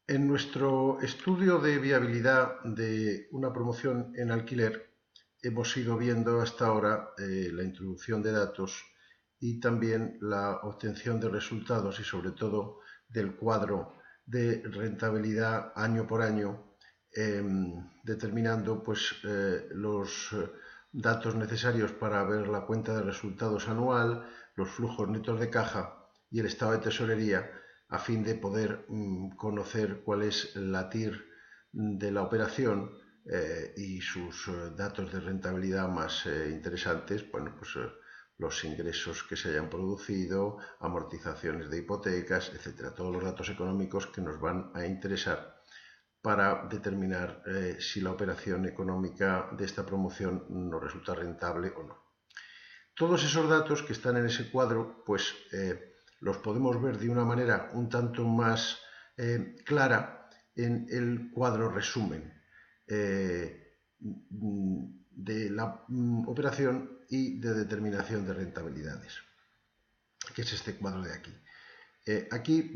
En nuestro estudio de viabilidad de una promoción en alquiler, hemos ido viendo hasta ahora la introducción de datos y también la obtención de resultados y sobre todo del cuadro de rentabilidad año por año, determinando los datos necesarios para ver la cuenta de resultados anual, los flujos netos de caja y el estado de tesorería, a fin de poder conocer cuál es la TIR de la operación y sus datos de rentabilidad más interesantes, los ingresos que se hayan producido, amortizaciones de hipotecas, etcétera. Todos los datos económicos que nos van a interesar para determinar si la operación económica de esta promoción nos resulta rentable o no. Todos esos datos que están en ese cuadro, los podemos ver de una manera un tanto más clara en el cuadro resumen de la operación y de determinación de rentabilidades, que es este cuadro de aquí. Aquí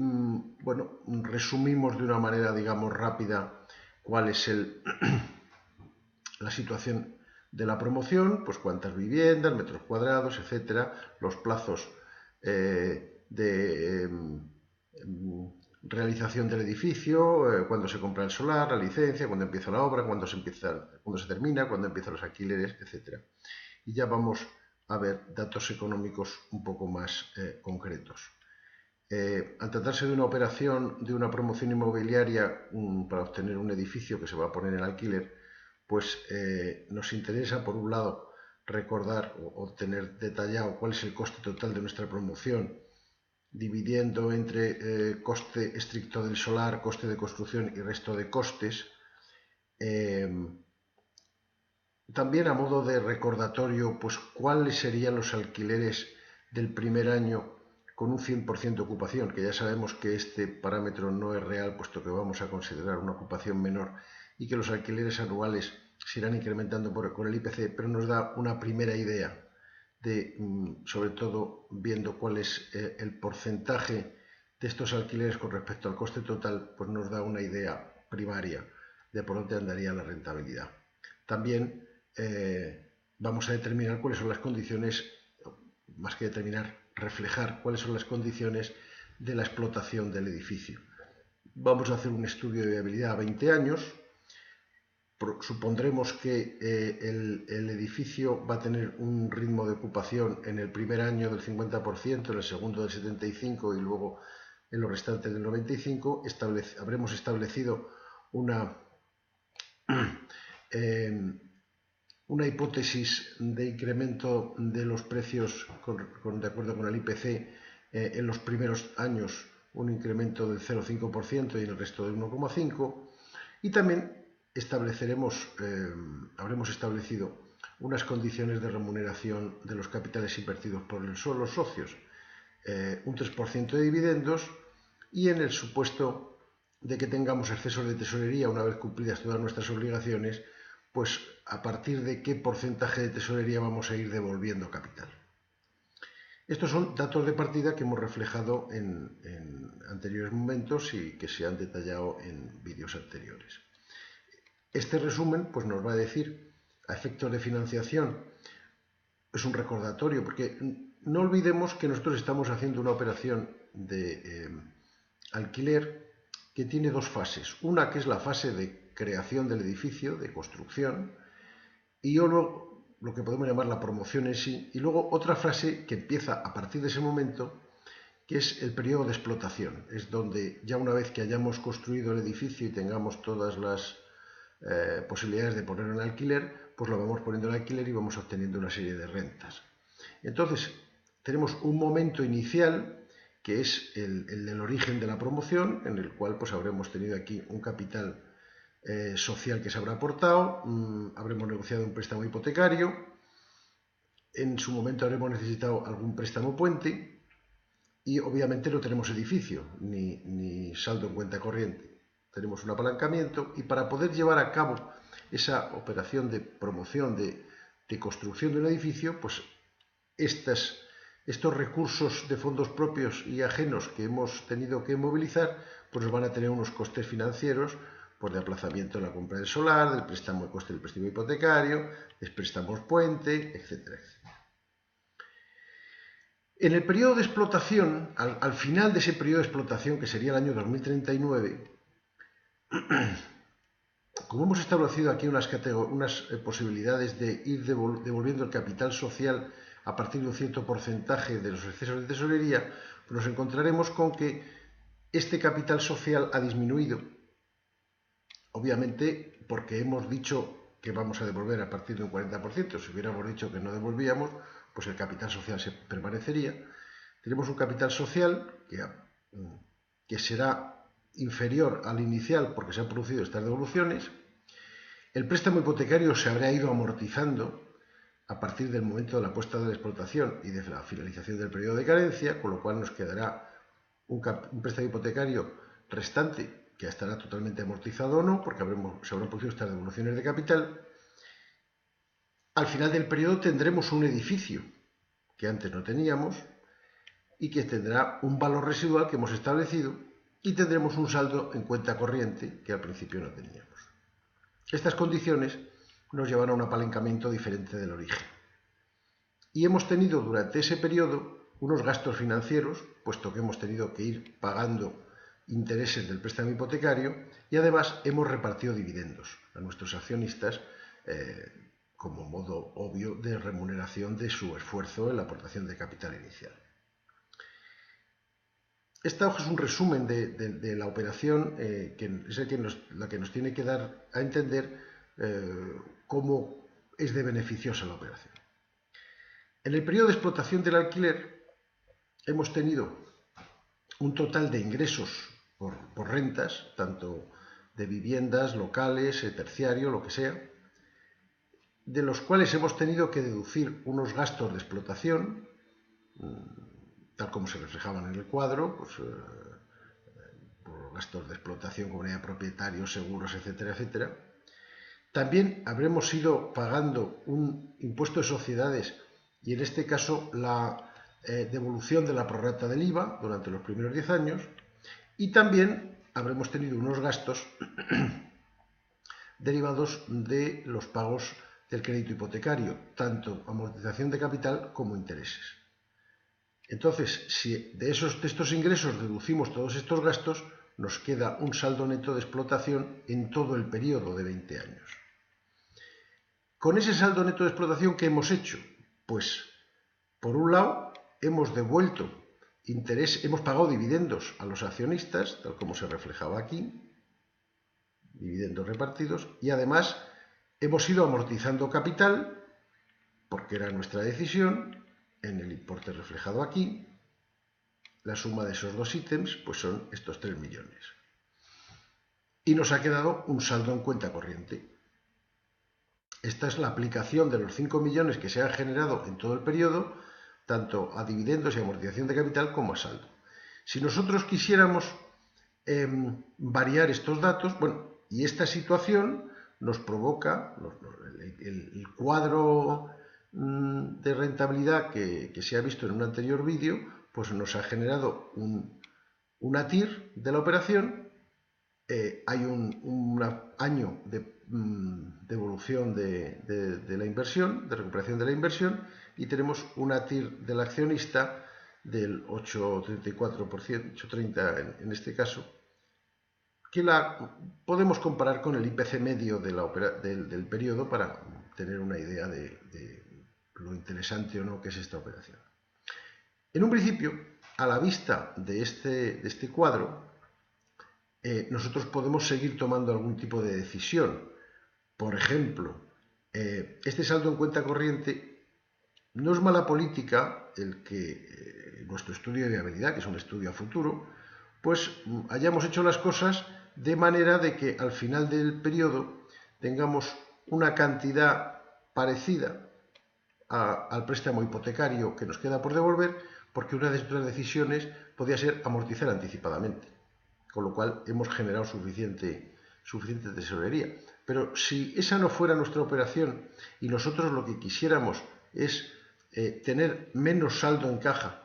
resumimos de una manera, digamos, rápida cuál es la situación de la promoción, pues cuántas viviendas, metros cuadrados, etcétera, los plazos de realización del edificio, cuándo se compra el solar, la licencia, cuándo empieza la obra, cuándo se termina, cuándo empiezan los alquileres, etcétera. Y ya vamos a ver datos económicos un poco más concretos. Al tratarse de una operación de una promoción inmobiliaria para obtener un edificio que se va a poner en alquiler, nos interesa, por un lado, recordar o tener detallado cuál es el coste total de nuestra promoción, dividiendo entre coste estricto del solar, coste de construcción y resto de costes. También a modo de recordatorio, pues cuáles serían los alquileres del primer año con un 100% de ocupación, que ya sabemos que este parámetro no es real, puesto que vamos a considerar una ocupación menor y que los alquileres anuales se irán incrementando con el IPC, pero nos da una primera idea de, sobre todo, viendo cuál es el porcentaje de estos alquileres con respecto al coste total, pues nos da una idea primaria de por dónde andaría la rentabilidad. También vamos a determinar cuáles son las condiciones, más que determinar, reflejar cuáles son las condiciones de la explotación del edificio. Vamos a hacer un estudio de viabilidad a 20 años. Supondremos que el edificio va a tener un ritmo de ocupación en el primer año del 50%, en el segundo del 75% y luego en los restantes del 95%. Habremos establecido una hipótesis de incremento de los precios de acuerdo con el IPC en los primeros años, un incremento del 0,5% y en el resto del 1,5%. Y también habremos establecido unas condiciones de remuneración de los capitales invertidos por los socios, un 3% de dividendos, y en el supuesto de que tengamos excesos de tesorería una vez cumplidas todas nuestras obligaciones, pues a partir de qué porcentaje de tesorería vamos a ir devolviendo capital. Estos son datos de partida que hemos reflejado en anteriores momentos y que se han detallado en vídeos anteriores. Este resumen pues nos va a decir, a efectos de financiación, es un recordatorio, porque no olvidemos que nosotros estamos haciendo una operación de alquiler que tiene dos fases. Una que es la fase de creación del edificio, de construcción, y luego lo que podemos llamar la promoción en sí, y luego otra fase que empieza a partir de ese momento, que es el periodo de explotación. Es donde ya una vez que hayamos construido el edificio y tengamos todas las posibilidades de ponerlo en alquiler, pues lo vamos poniendo en alquiler y vamos obteniendo una serie de rentas. Entonces, tenemos un momento inicial que es el del origen de la promoción, en el cual pues habremos tenido aquí un capital social que se habrá aportado, habremos negociado un préstamo hipotecario, en su momento habremos necesitado algún préstamo puente y obviamente no tenemos edificio ni saldo en cuenta corriente. Tenemos un apalancamiento y para poder llevar a cabo esa operación de promoción, de construcción de un edificio, pues estas estos recursos de fondos propios y ajenos que hemos tenido que movilizar, pues nos van a tener unos costes financieros, pues de aplazamiento de la compra del solar, del préstamo de coste del préstamo hipotecario, de préstamos puente, etcétera, etcétera. En el periodo de explotación, al final de ese periodo de explotación, que sería el año 2039, como hemos establecido aquí unas posibilidades de ir devolviendo el capital social a partir de un cierto porcentaje de los excesos de tesorería, pues nos encontraremos con que este capital social ha disminuido, obviamente porque hemos dicho que vamos a devolver a partir de un 40%, si hubiéramos dicho que no devolvíamos, pues el capital social se permanecería. Tenemos un capital social que será inferior al inicial porque se han producido estas devoluciones. El préstamo hipotecario se habrá ido amortizando a partir del momento de la puesta de la explotación y de la finalización del periodo de carencia, con lo cual nos quedará un préstamo hipotecario restante que estará totalmente amortizado o no, porque se habrán producido estas devoluciones de capital. Al final del periodo tendremos un edificio que antes no teníamos y que tendrá un valor residual que hemos establecido y tendremos un saldo en cuenta corriente que al principio no teníamos. Estas condiciones nos llevan a un apalancamiento diferente del origen. Y hemos tenido durante ese periodo unos gastos financieros, puesto que hemos tenido que ir pagando intereses del préstamo hipotecario y además hemos repartido dividendos a nuestros accionistas como modo obvio de remuneración de su esfuerzo en la aportación de capital inicial. Esta hoja es un resumen de la operación que es la que nos tiene que dar a entender cómo es de beneficiosa la operación. En el periodo de explotación del alquiler hemos tenido un total de ingresos por rentas, tanto de viviendas, locales, terciario, lo que sea, de los cuales hemos tenido que deducir unos gastos de explotación, tal como se reflejaban en el cuadro, pues, por gastos de explotación, comunidad de propietarios, seguros, etcétera, etcétera. También habremos ido pagando un impuesto de sociedades y en este caso la devolución de la prorrata del IVA durante los primeros 10 años y también habremos tenido unos gastos derivados de los pagos del crédito hipotecario, tanto amortización de capital como intereses. Entonces, si de estos ingresos deducimos todos estos gastos, nos queda un saldo neto de explotación en todo el periodo de 20 años. Con ese saldo neto de explotación, ¿qué hemos hecho? Pues, por un lado, hemos devuelto hemos pagado dividendos a los accionistas, tal como se reflejaba aquí, dividendos repartidos, y además hemos ido amortizando capital, porque era nuestra decisión, en el importe reflejado aquí. La suma de esos dos ítems pues son estos 3 millones. Y nos ha quedado un saldo en cuenta corriente. Esta es la aplicación de los 5 millones que se han generado en todo el periodo, tanto a dividendos y amortización de capital como a saldo. Si nosotros quisiéramos variar estos datos, bueno, y esta situación nos provoca el cuadro de rentabilidad que se ha visto en un anterior vídeo, pues nos ha generado una TIR de la operación. Hay un año de devolución de la inversión, de recuperación de la inversión, y tenemos una TIR del accionista del 8,34%, 8,30 en este caso, que la podemos comparar con el IPC medio del periodo para tener una idea de lo interesante o no que es esta operación. En un principio, a la vista de este cuadro, nosotros podemos seguir tomando algún tipo de decisión. Por ejemplo, este saldo en cuenta corriente no es mala política el que nuestro estudio de viabilidad, que es un estudio a futuro, pues hayamos hecho las cosas de manera de que al final del periodo tengamos una cantidad parecida al préstamo hipotecario que nos queda por devolver, porque una de nuestras decisiones podía ser amortizar anticipadamente, con lo cual hemos generado suficiente tesorería. Pero si esa no fuera nuestra operación y nosotros lo que quisiéramos es tener menos saldo en caja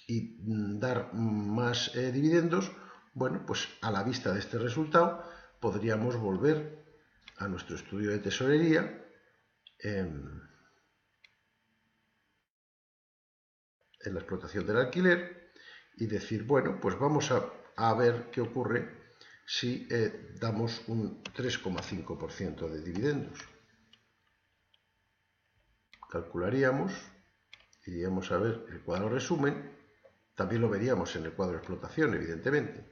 y dar más dividendos, bueno, pues a la vista de este resultado podríamos volver a nuestro estudio de tesorería en la explotación del alquiler y decir, bueno, pues vamos a ver qué ocurre si damos un 3,5% de dividendos. Calcularíamos, iríamos a ver el cuadro resumen, también lo veríamos en el cuadro de explotación, evidentemente.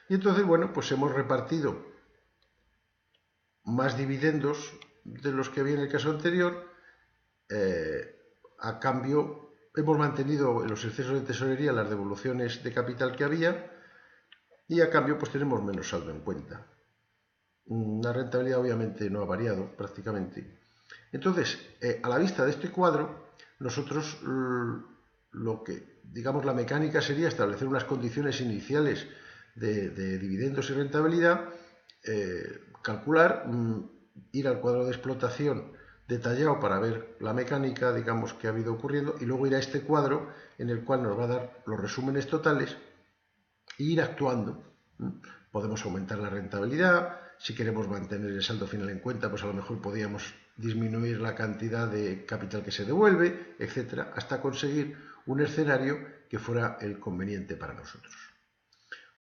Y entonces, bueno, pues hemos repartido más dividendos de los que había en el caso anterior. A cambio, hemos mantenido en los excesos de tesorería las devoluciones de capital que había y a cambio pues tenemos menos saldo en cuenta. La rentabilidad obviamente no ha variado prácticamente. Entonces, a la vista de este cuadro, nosotros lo que, digamos, la mecánica sería establecer unas condiciones iniciales de dividendos y rentabilidad, calcular, ir al cuadro de explotación detallado para ver la mecánica, digamos, que ha habido ocurriendo, y luego ir a este cuadro en el cual nos va a dar los resúmenes totales e ir actuando. Podemos aumentar la rentabilidad, si queremos mantener el saldo final en cuenta, pues a lo mejor podríamos disminuir la cantidad de capital que se devuelve, etcétera, hasta conseguir un escenario que fuera el conveniente para nosotros.